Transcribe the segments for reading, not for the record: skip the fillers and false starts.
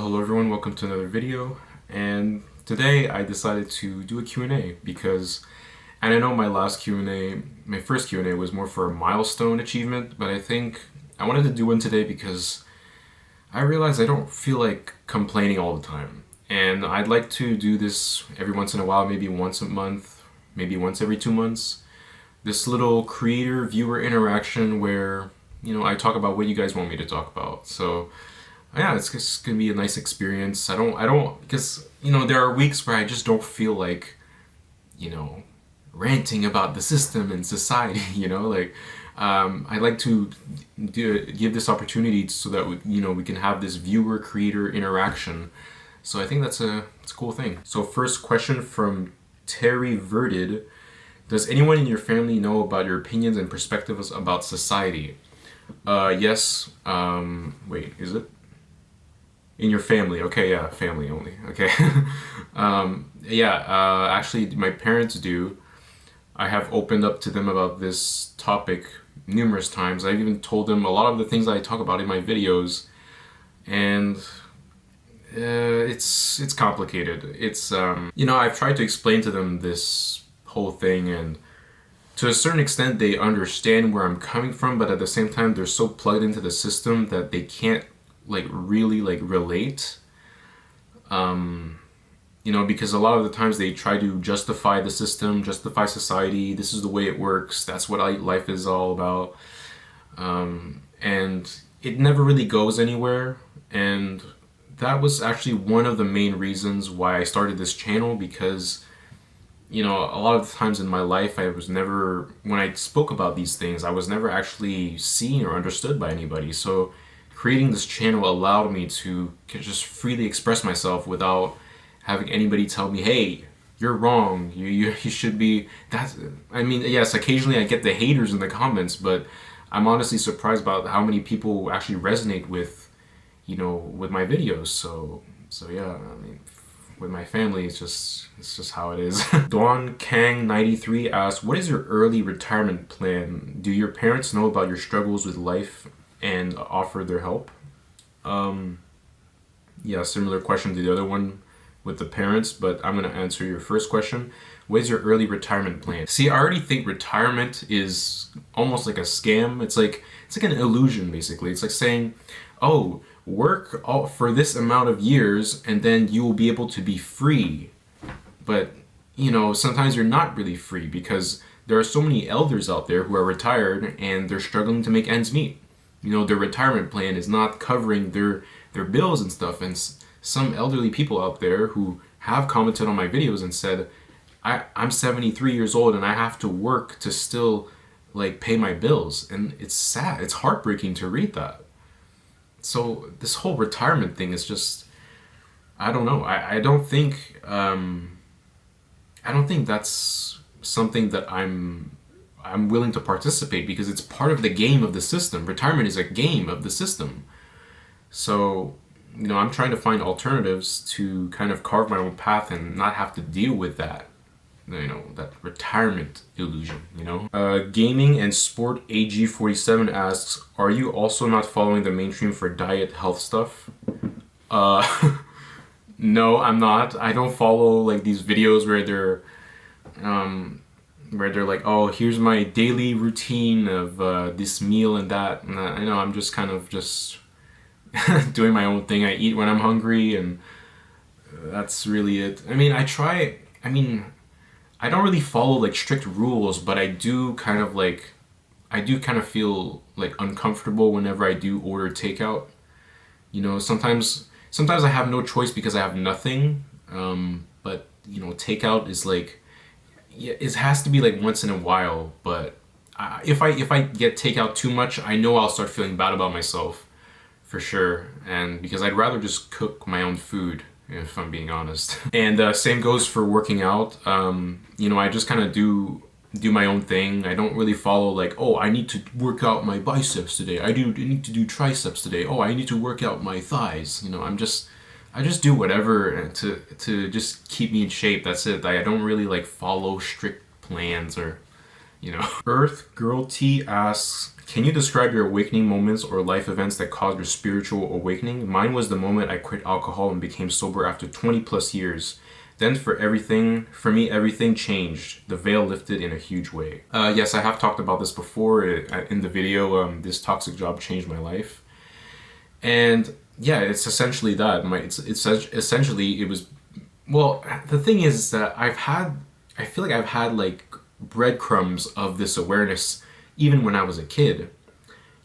Hello everyone, welcome to another video. And today I decided to do a Q&A because, and I know my last Q&A, my first Q&A was more for a milestone achievement, but I think I wanted to do one today because I realized I don't feel like complaining all the time. And I'd like to do this every once in a while, maybe once a month, maybe once every 2 months. This little creator-viewer interaction where, I talk about what you guys want me to talk about. So yeah, it's just gonna be a nice experience. Because, there are weeks where I just don't feel like, ranting about the system and society, I like to give this opportunity so that, we can have this viewer-creator interaction. So I think it's a cool thing. So first question from Terry Verded. Does anyone in your family know about your opinions and perspectives about society? Yes. Wait, is it? In your family. Okay, yeah, family only. Okay. Actually, my parents do. I have opened up to them about this topic numerous times. I've even told them a lot of the things I talk about in my videos, and it's complicated. I've tried to explain to them this whole thing, and to a certain extent they understand where I'm coming from, but at the same time they're so plugged into the system that they can't really relate. Because a lot of the times they try to justify the system, justify society. This is the way it works. That's what life is all about. And it never really goes anywhere. And that was actually one of the main reasons why I started this channel, because a lot of the times in my life, when I spoke about these things, I was never actually seen or understood by anybody. So creating this channel allowed me to just freely express myself without having anybody tell me, hey, you're wrong, you should be, yes, occasionally I get the haters in the comments, but I'm honestly surprised about how many people actually resonate with, with my videos. So yeah, with my family, it's just how it is. Dawn Kang 93 asks, what is your early retirement plan? Do your parents know about your struggles with life and offer their help? Yeah, similar question to the other one with the parents, but I'm gonna answer your first question. What is your early retirement plan? See, I already think retirement is almost like a scam. It's like an illusion, basically. It's like saying, oh, work for this amount of years and then you will be able to be free. But sometimes you're not really free, because there are so many elders out there who are retired and they're struggling to make ends meet. Their retirement plan is not covering their bills and stuff. And some elderly people out there who have commented on my videos and said, I'm 73 years old and I have to work to still pay my bills. And it's sad. It's heartbreaking to read that. So this whole retirement thing is just, I don't know. I don't think that's something that I'm willing to participate, because it's part of the game of the system. Retirement is a game of the system. So, I'm trying to find alternatives to kind of carve my own path and not have to deal with that, that retirement illusion, Gaming and Sport AG47 asks, are you also not following the mainstream for diet health stuff? No, I'm not. I don't follow these videos where they're like, oh, here's my daily routine of this meal and that. And I'm just kind of just doing my own thing. I eat when I'm hungry, and that's really it. I don't really follow strict rules, but I do kind of feel uncomfortable whenever I do order takeout. Sometimes I have no choice because I have nothing. But takeout is yeah, it has to be once in a while. But if I get takeout too much, I know I'll start feeling bad about myself, for sure. And because I'd rather just cook my own food, if I'm being honest. And same goes for working out. I just kind of do my own thing. I don't really follow oh, I need to work out my biceps today. I need to do triceps today. Oh, I need to work out my thighs. I just do whatever to just keep me in shape. That's it. I don't really follow strict plans or Earth Girl T asks, Can you describe your awakening moments or life events that caused your spiritual awakening? Mine was the moment I quit alcohol and became sober after 20 plus years. Then for me, everything changed. The veil lifted in a huge way. Yes, I have talked about this before in the video. This toxic job changed my life. And yeah, it's essentially that. It's essentially, it was, well, the thing is that I feel like I've had like breadcrumbs of this awareness even when I was a kid.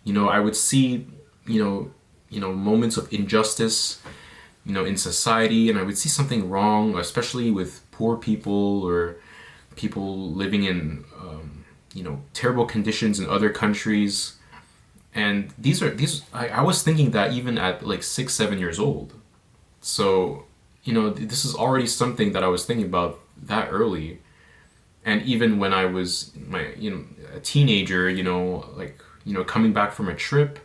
You know, I would see, moments of injustice, in society, and I would see something wrong, especially with poor people or people living in, terrible conditions in other countries. And I was thinking that even at like 6, 7 years old. So, this is already something that I was thinking about that early. And even when I was a teenager, coming back from a trip,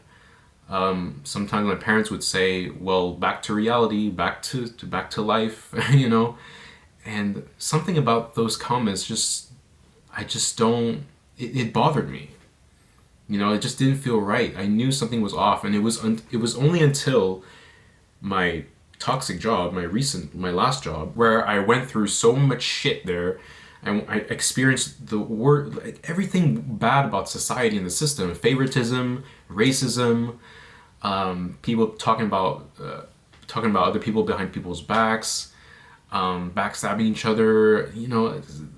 sometimes my parents would say, well, back to reality, back to life, and something about those comments it bothered me. It just didn't feel right. I knew something was off, and it was only until my toxic job, my last job, where I went through so much shit there. I experienced everything bad about society and the system: favoritism, racism, people talking about other people behind people's backs, backstabbing each other.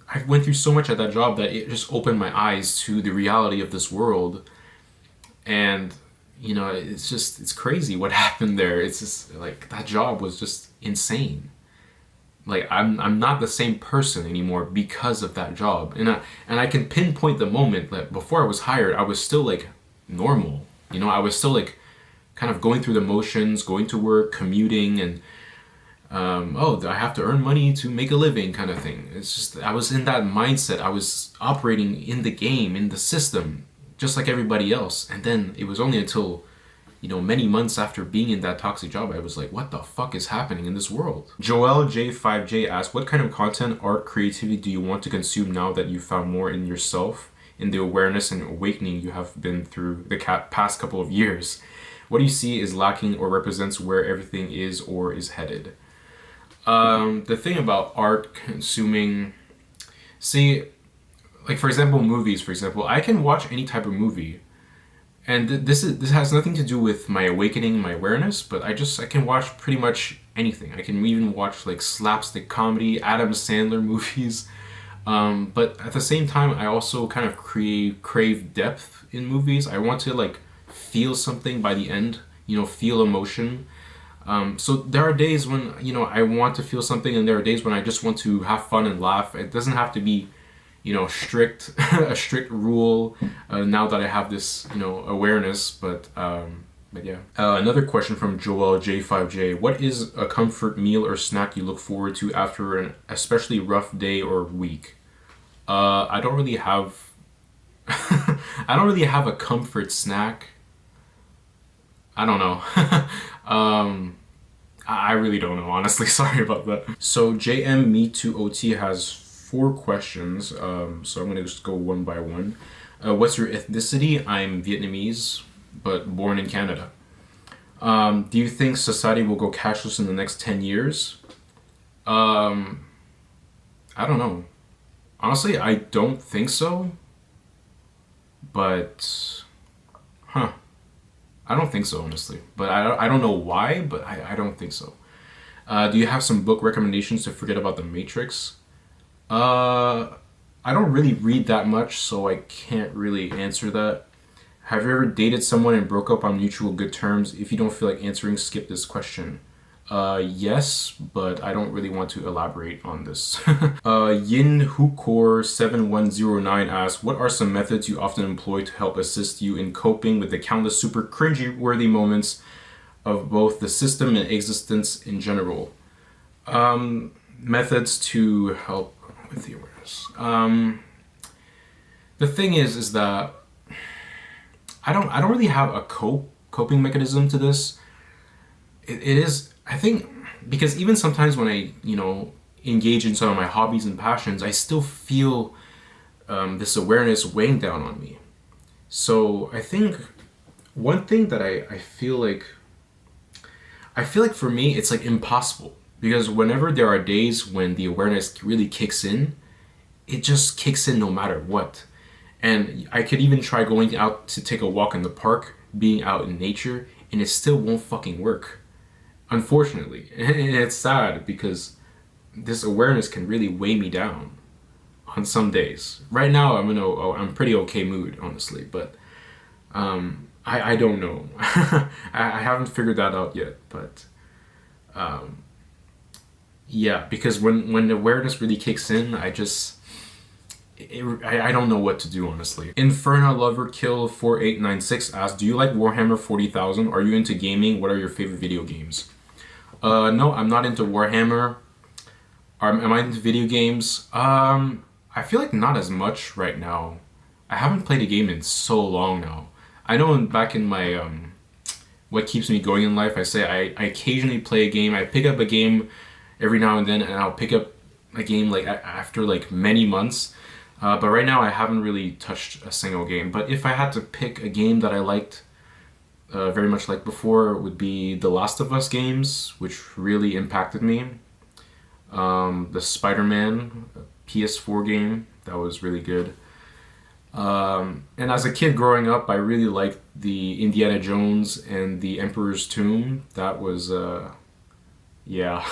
I went through so much at that job that it just opened my eyes to the reality of this world. And it's crazy what happened there. It's just like that job was just insane. Like I'm not the same person anymore because of that job, and I can pinpoint the moment that before I was hired, I was still like normal. I was still like kind of going through the motions, going to work, commuting, and I have to earn money to make a living kind of thing. It's just I was in that mindset. I was operating in the game, in the system, just like everybody else. And then it was only until many months after being in that toxic job, I was like, what the fuck is happening in this world? Joel J5J asks, what kind of content, art, creativity do you want to consume now that you found more in yourself, in the awareness and awakening you have been through the past couple of years? What do you see is lacking or represents where everything is or is headed? The thing about art consuming, like for example, movies, I can watch any type of movie. And this has nothing to do with my awakening, my awareness, but I can watch pretty much anything. I can even watch like slapstick comedy, Adam Sandler movies. But at the same time, I also kind of crave depth in movies. I want to like feel something by the end, feel emotion. So there are days when, I want to feel something, and there are days when I just want to have fun and laugh. It doesn't have to be a strict rule, now that I have this, awareness, but yeah. Another question from Joel J5J. What is a comfort meal or snack you look forward to after an especially rough day or week? I don't really have, a comfort snack. I don't know. I really don't know, honestly. Sorry about that. So JM Me Too OT has 4 questions, so I'm gonna just go one by one. What's your ethnicity? I'm Vietnamese, but born in Canada. Do you think society will go cashless in the next 10 years? I don't know. Honestly, I don't think so. But, I don't think so, honestly. But I don't know why, but I don't think so. Do you have some book recommendations to forget about the Matrix? I don't really read that much, so I can't really answer that. Have you ever dated someone and broke up on mutual good terms? If you don't feel like answering, skip this question. Yes, but I don't really want to elaborate on this. Yin Hukor 7109 asks, what are some methods you often employ to help assist you in coping with the countless super cringy-worthy moments of both the system and existence in general? Methods to help with the awareness. The thing is that I don't really have a coping mechanism to this. It is, I think, because even sometimes when I engage in some of my hobbies and passions, I still feel this awareness weighing down on me. So I think one thing that I feel like for me it's like impossible because whenever there are days when the awareness really kicks in, it just kicks in no matter what. And I could even try going out to take a walk in the park, being out in nature, and it still won't fucking work. Unfortunately. And it's sad because this awareness can really weigh me down on some days. Right now I'm pretty okay mood, honestly, but I don't know. I haven't figured that out yet, but yeah, because when the awareness really kicks in, I don't know what to do, honestly. Inferno Lover Kill 4896 asks, do you like Warhammer 40,000? Are you into gaming? What are your favorite video games? No, I'm not into Warhammer. Am I into video games? I feel like not as much right now. I haven't played a game in so long now. I know back in my what keeps me going in life, I occasionally play a game. I pick up a game every now and then, and I'll pick up a game like after like many months. But right now I haven't really touched a single game. But if I had to pick a game that I liked very much like before, it would be the Last of Us games, which really impacted me. The Spider-Man PS4 game, that was really good. And as a kid growing up, I really liked the Indiana Jones and the Emperor's Tomb. That was, yeah.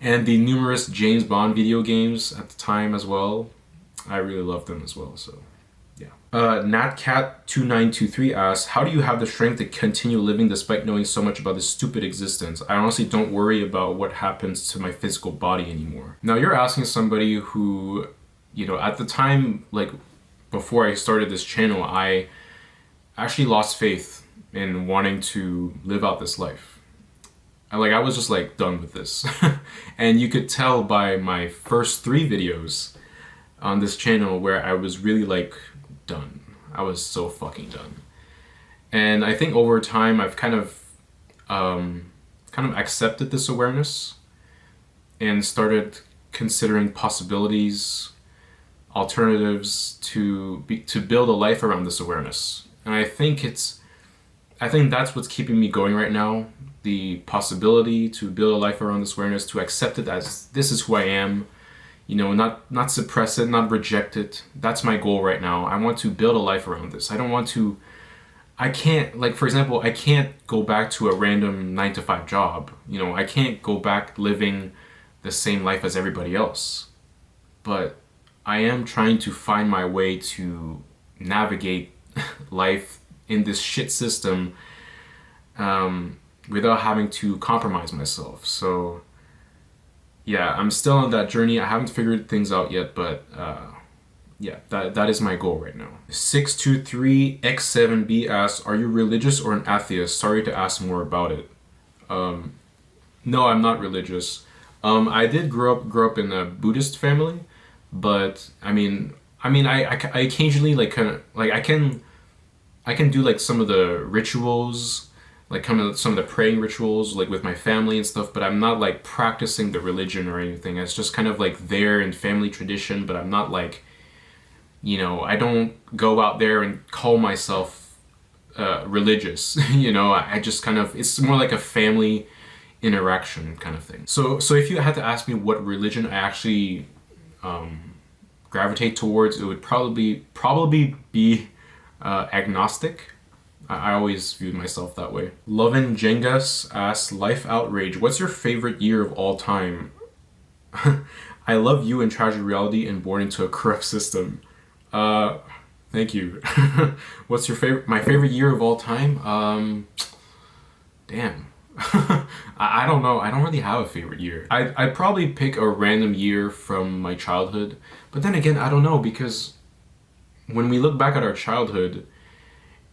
And the numerous James Bond video games at the time as well. I really loved them as well, so yeah. NatCat2923 asks, how do you have the strength to continue living despite knowing so much about this stupid existence? I honestly don't worry about what happens to my physical body anymore. Now you're asking somebody who, you know, at the time, like before I started this channel, I actually lost faith in wanting to live out this life. I was just like done with this. And you could tell by my first 3 videos on this channel where I was really like done. I was so fucking done. And I think over time I've kind of accepted this awareness and started considering possibilities, alternatives to build a life around this awareness. And I think that's what's keeping me going right now. The possibility to build a life around this awareness, to accept it as this is who I am. You know, not suppress it, not reject it. That's my goal right now. I want to build a life around this. I can't, like, for example, I can't go back to a random 9-to-5 job. You know, I can't go back living the same life as everybody else. But I am trying to find my way to navigate life in this shit system without having to compromise myself. So yeah, I'm still on that journey. I haven't figured things out yet, but yeah, that is my goal right now. 623X7B asks, are you religious or an atheist? Sorry to ask more about it. No, I'm not religious. I did grow up in a Buddhist family, but I occasionally like I can do like some of the rituals, like some of the praying rituals, like with my family and stuff, but I'm not like practicing the religion or anything. It's just kind of like there in family tradition, but I'm not like, you know, I don't go out there and call myself religious. You know, I just kind of, it's more like a family interaction kind of thing. So if you had to ask me what religion I actually gravitate towards, it would probably be agnostic. I always viewed myself that way. Lovin Jengas asks, Life Outrage, what's your favorite year of all time? I love you and Tragic Reality and Born into a Corrupt System. Thank you. What's your favorite? My favorite year of all time? Damn. I don't know. I don't really have a favorite year. I'd probably pick a random year from my childhood. But then again, I don't know, because when we look back at our childhood,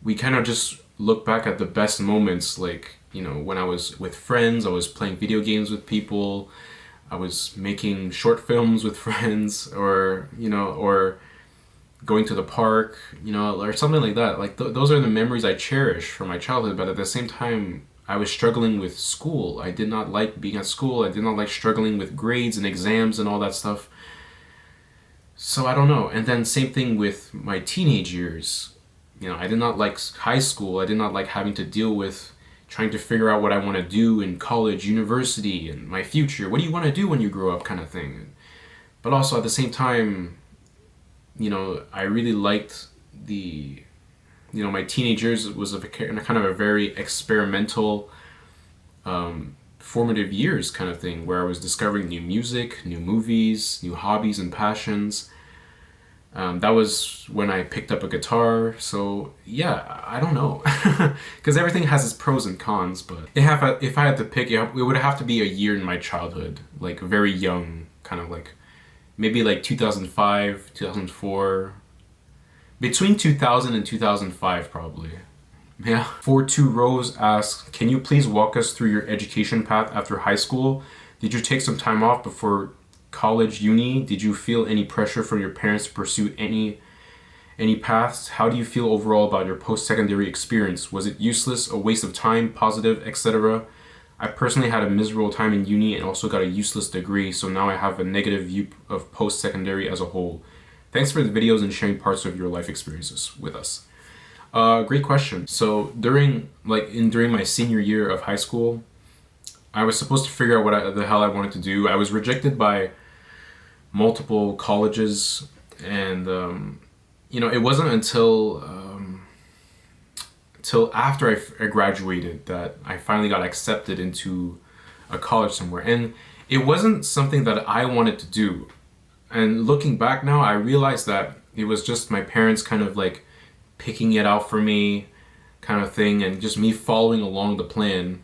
we kind of just look back at the best moments, like, you know, when I was with friends, I was playing video games with people, I was making short films with friends, or, you know, or going to the park, you know, or something like that. Like, those are the memories I cherish from my childhood, but at the same time, I was struggling with school. I did not like being at school. I did not like struggling with grades and exams and all that stuff. So I don't know. And then same thing with my teenage years. I did not like high school. I did not like having to deal with trying to figure out what I want to do in college, university, and my future. What do you want to do when you grow up, kind of thing. But also at the same time, I really liked my teenage years was kind of a very experimental, formative years kind of thing, where I was discovering new music, new movies, new hobbies and passions. That was when I picked up a guitar. So yeah, I don't know, because everything has its pros and cons. But if I had to pick, it would have to be a year in my childhood, like very young, kind of like maybe like 2005, 2004, between 2000 and 2005 probably. Yeah. 42 Rose asks, can you please walk us through your education path after high school? Did you take some time off before college, uni? Did you feel any pressure from your parents to pursue any paths? How do you feel overall about your post-secondary experience? Was it useless, a waste of time, positive, etc.? I personally had a miserable time in uni and also got a useless degree, so now I have a negative view of post-secondary as a whole. Thanks for the videos and sharing parts of your life experiences with us. Great question. So during my senior year of high school, I was supposed to figure out what the hell I wanted to do. I was rejected by multiple colleges, and it wasn't until after I graduated that I finally got accepted into a college somewhere, and it wasn't something that I wanted to do. And looking back now, I realized that it was just my parents kind of like picking it out for me, kind of thing, and just me following along the plan.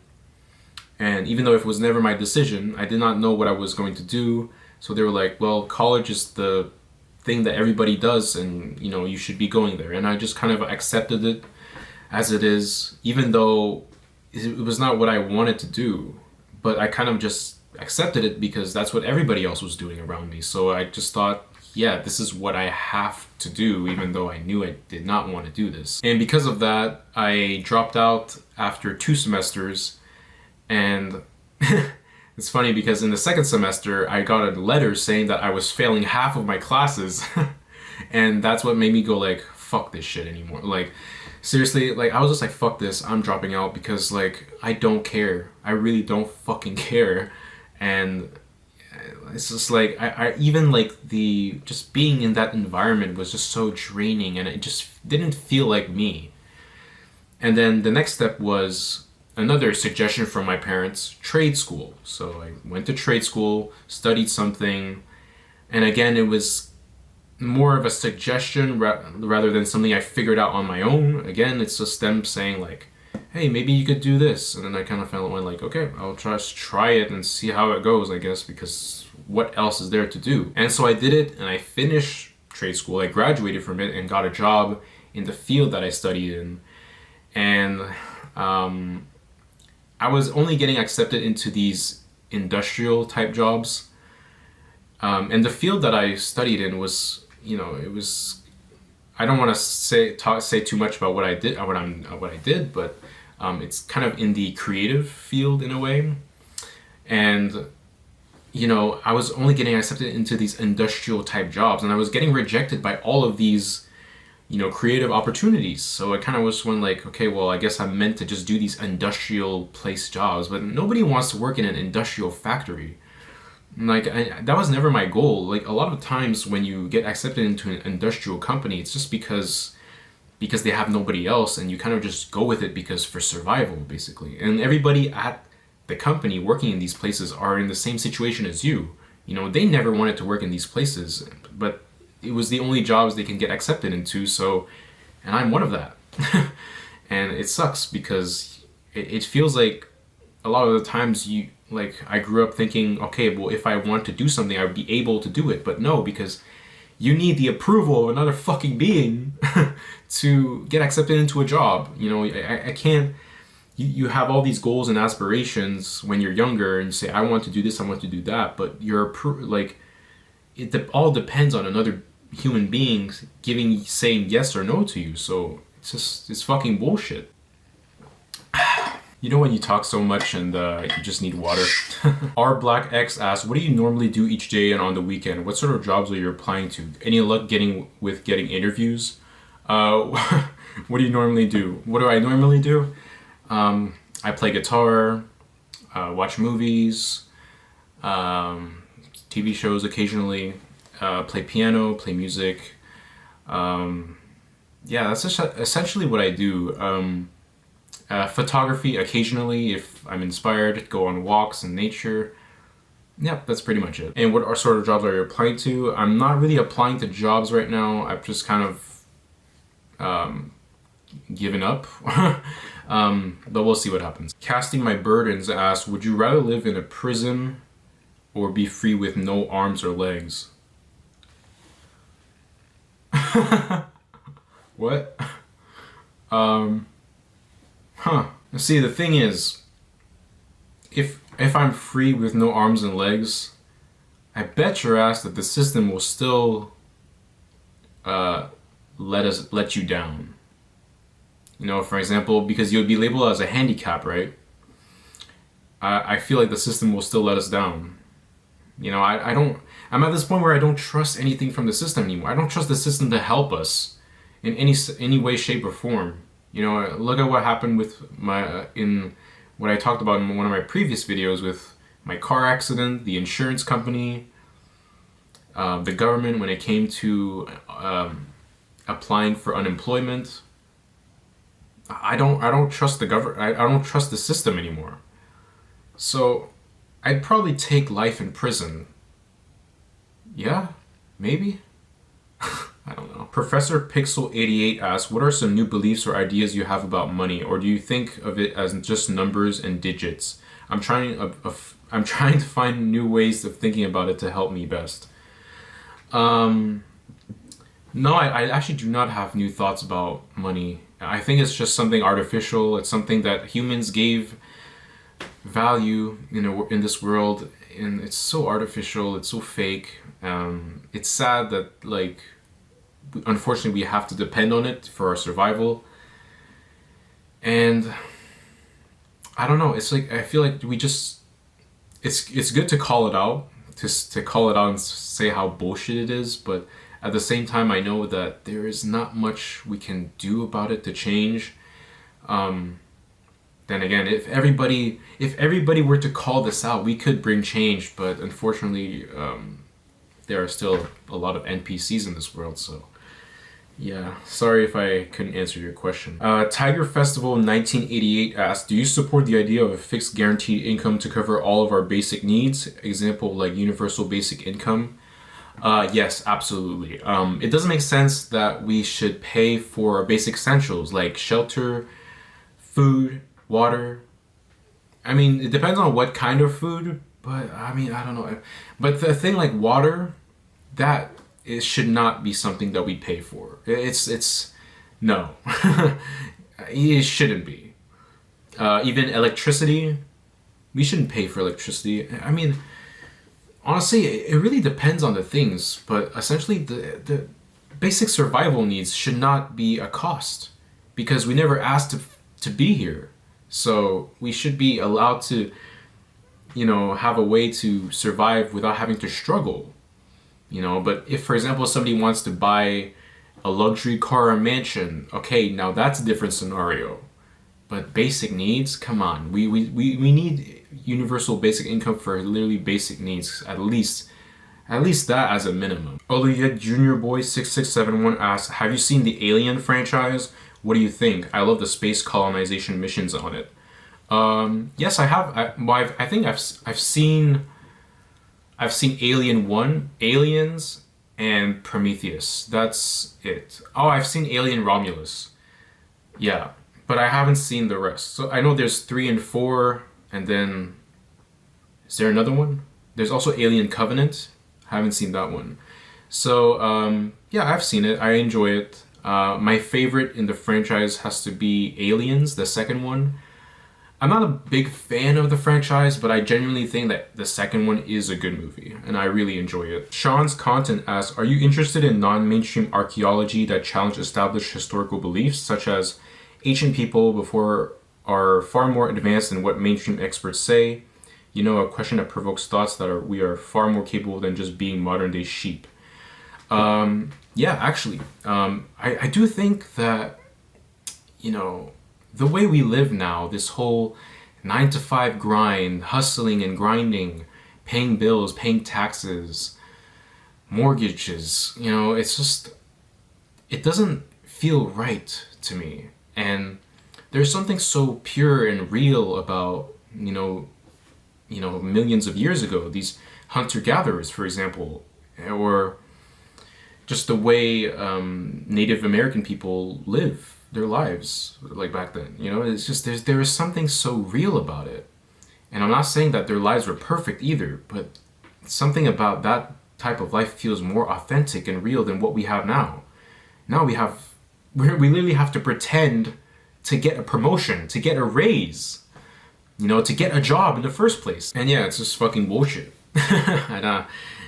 And even though it was never my decision, I did not know what I was going to do. So they were like, well, college is the thing that everybody does, and you should be going there. And I just kind of accepted it as it is, even though it was not what I wanted to do. But I kind of just accepted it because that's what everybody else was doing around me. So I just thought, yeah, this is what I have to do, even though I knew I did not want to do this. And because of that, I dropped out after 2 semesters. And it's funny because in the second semester, I got a letter saying that I was failing half of my classes. And that's what made me go like, fuck this shit anymore. Like, seriously, like I was just like, fuck this, I'm dropping out, because like, I don't care. I really don't fucking care. And it's just like, I even like just being in that environment was just so draining, and it just didn't feel like me. And then the next step was another suggestion from my parents, trade school. So I went to trade school, studied something, and again, it was more of a suggestion rather than something I figured out on my own. Again, it's just them saying like, hey, maybe you could do this. And then I kind of felt like, okay, I'll just try it and see how it goes, I guess, because what else is there to do? And so I did it, and I finished trade school. I graduated from it and got a job in the field that I studied in. And I was only getting accepted into these industrial type jobs. And the field that I studied in was, it was, I don't want to say too much about what I did, but it's kind of in the creative field in a way. And I was only getting accepted into these industrial type jobs, and I was getting rejected by all of these, creative opportunities. So I kind of was one like, okay, well, I guess I'm meant to just do these industrial place jobs, but nobody wants to work in an industrial factory. Like, that was never my goal. Like, a lot of times when you get accepted into an industrial company, it's just because they have nobody else, and you kind of just go with it because for survival, basically. And everybody at the company working in these places are in the same situation as you. They never wanted to work in these places, but it was the only jobs they can get accepted into. So, and I'm one of that. And it sucks because it feels like a lot of the times I grew up thinking, okay, well, if I want to do something, I would be able to do it. But no, because you need the approval of another fucking being to get accepted into a job. I can't. You have all these goals and aspirations when you're younger, and you say, I want to do this, I want to do that, but it all depends on another human being saying yes or no to you. So it's fucking bullshit. When you talk so much and you just need water. R Black X asks, what do you normally do each day and on the weekend? What sort of jobs are you applying to? Any luck getting interviews? What do you normally do? What do I normally do? I play guitar, watch movies, um, TV shows occasionally, play piano, play music. Yeah, that's essentially what I do. Photography occasionally if I'm inspired, go on walks in nature. Yep, that's pretty much it. And what sort of jobs are you applying to? I'm not really applying to jobs right now. I've just kind of given up. But we'll see what happens. Casting My Burdens asks, would you rather live in a prison or be free with no arms or legs? What? See, the thing is, if I'm free with no arms and legs, I bet your ass that the system will still let you down. You know, for example, because you'll be labeled as a handicap, right? I feel like the system will still let us down. You know, I don't. I'm at this point where I don't trust anything from the system anymore. I don't trust the system to help us in any way, shape, or form. You know, look at what happened with my in what I talked about in one of my previous videos with my car accident, the insurance company, the government when it came to applying for unemployment. I don't trust the government. I don't trust the system anymore. So I'd probably take life in prison. Yeah, maybe. I don't know. Professor Pixel 88 asks, what are some new beliefs or ideas you have about money, or do you think of it as just numbers and digits? I'm trying to find new ways of thinking about it to help me best. No, I actually do not have new thoughts about money. I think it's just something artificial. It's something that humans gave value in this world, and it's so artificial. It's so fake. It's sad that, like, unfortunately we have to depend on it for our survival. And I don't know. It's like I feel like we just. It's good to call it out, to call it out and say how bullshit it is, but at the same time, I know that there is not much we can do about it to change. Then again, if everybody were to call this out, we could bring change. But unfortunately, there are still a lot of NPCs in this world. So, yeah, sorry if I couldn't answer your question. Tiger Festival 1988 asks, do you support the idea of a fixed guaranteed income to cover all of our basic needs? Example, like universal basic income. Yes, absolutely. It doesn't make sense that we should pay for basic essentials like shelter, food, water. I mean, it depends on what kind of food, but I mean, I don't know. But the thing like water, that it should not be something that we pay for. It's no, it shouldn't be. Even electricity, we shouldn't pay for electricity. I mean, honestly, it really depends on the things, but essentially the basic survival needs should not be a cost because we never asked to be here. So we should be allowed to, have a way to survive without having to struggle. But if, for example, somebody wants to buy a luxury car or mansion, okay, now that's a different scenario. But basic needs, come on. We need universal basic income for literally basic needs. At least that as a minimum. Olivier Junior Boy 6671 asks, have you seen the Alien franchise? What do you think? I love the space colonization missions on it. Yes, I have. I think I've seen Alien 1, Aliens, and Prometheus. That's it. Oh, I've seen Alien Romulus. Yeah, but I haven't seen the rest. So I know there's 3 and 4, and then is there another one? There's also Alien Covenant. I haven't seen that one. So yeah, I've seen it. I enjoy it. My favorite in the franchise has to be Aliens, the second one. I'm not a big fan of the franchise, but I genuinely think that the second one is a good movie, and I really enjoy it. Sean's Content asks, are you interested in non-mainstream archaeology that challenge established historical beliefs, such as ancient people before are far more advanced than what mainstream experts say? A question that provokes thoughts that we are far more capable than just being modern-day sheep. Yeah, actually, I do think that you know, the way we live now, this whole 9 to 5 grind, hustling and grinding, paying bills, paying taxes, mortgages, you know, it's just, it doesn't feel right to me. And there's something so pure and real about, millions of years ago, these hunter-gatherers, for example, or just the way Native American people live their lives like back then. You know, it's just there is something so real about it. And I'm not saying that their lives were perfect either, but something about that type of life feels more authentic and real than what we have now. Now we literally have to pretend to get a promotion, to get a raise, to get a job in the first place. And yeah, it's just fucking bullshit. And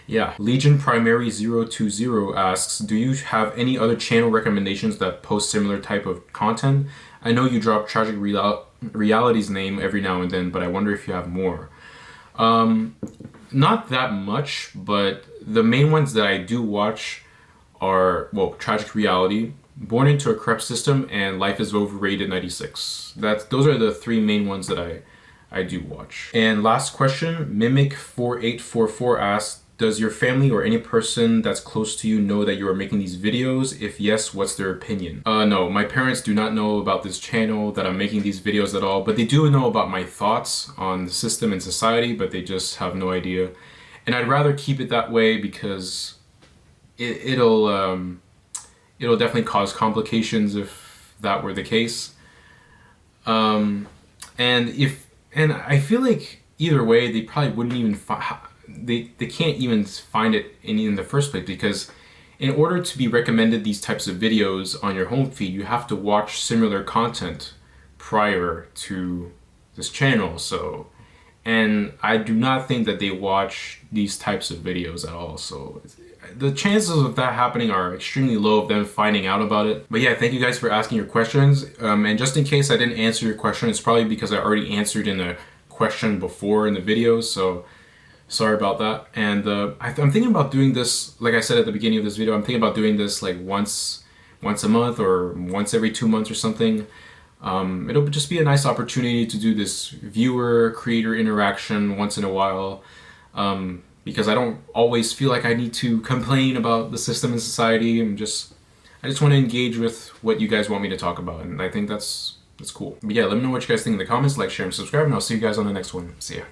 yeah. Legion Primary 020 asks, do you have any other channel recommendations that post similar type of content? I know you drop Tragic Reality's name every now and then, but I wonder if you have more. Not that much, but the main ones that I do watch are, Tragic Reality, Born into a Corrupt System, and Life is Overrated 96. Those are the three main ones that I do watch. And last question, Mimic4844 asks, does your family or any person that's close to you know that you are making these videos? If yes, what's their opinion? No, my parents do not know about this channel, that I'm making these videos at all, but they do know about my thoughts on the system and society, but they just have no idea. And I'd rather keep it that way because it'll definitely cause complications if that were the case. And I feel like either way, they probably wouldn't even they can't even find it in the first place, because in order to be recommended these types of videos on your home feed, you have to watch similar content prior to this channel. And I do not think that they watch these types of videos at all. So the chances of that happening are extremely low, of them finding out about it. But yeah, thank you guys for asking your questions. And just in case I didn't answer your question, it's probably because I already answered in a question before in the video. So sorry about that. And I'm thinking about doing this, like I said at the beginning of this video, I'm thinking about doing this like once a month or once every 2 months or something. It'll just be a nice opportunity to do this viewer-creator interaction once in a while, because I don't always feel like I need to complain about the system and society. I just want to engage with what you guys want me to talk about, and I think that's cool. But yeah, let me know what you guys think in the comments, like, share, and subscribe, and I'll see you guys on the next one. See ya.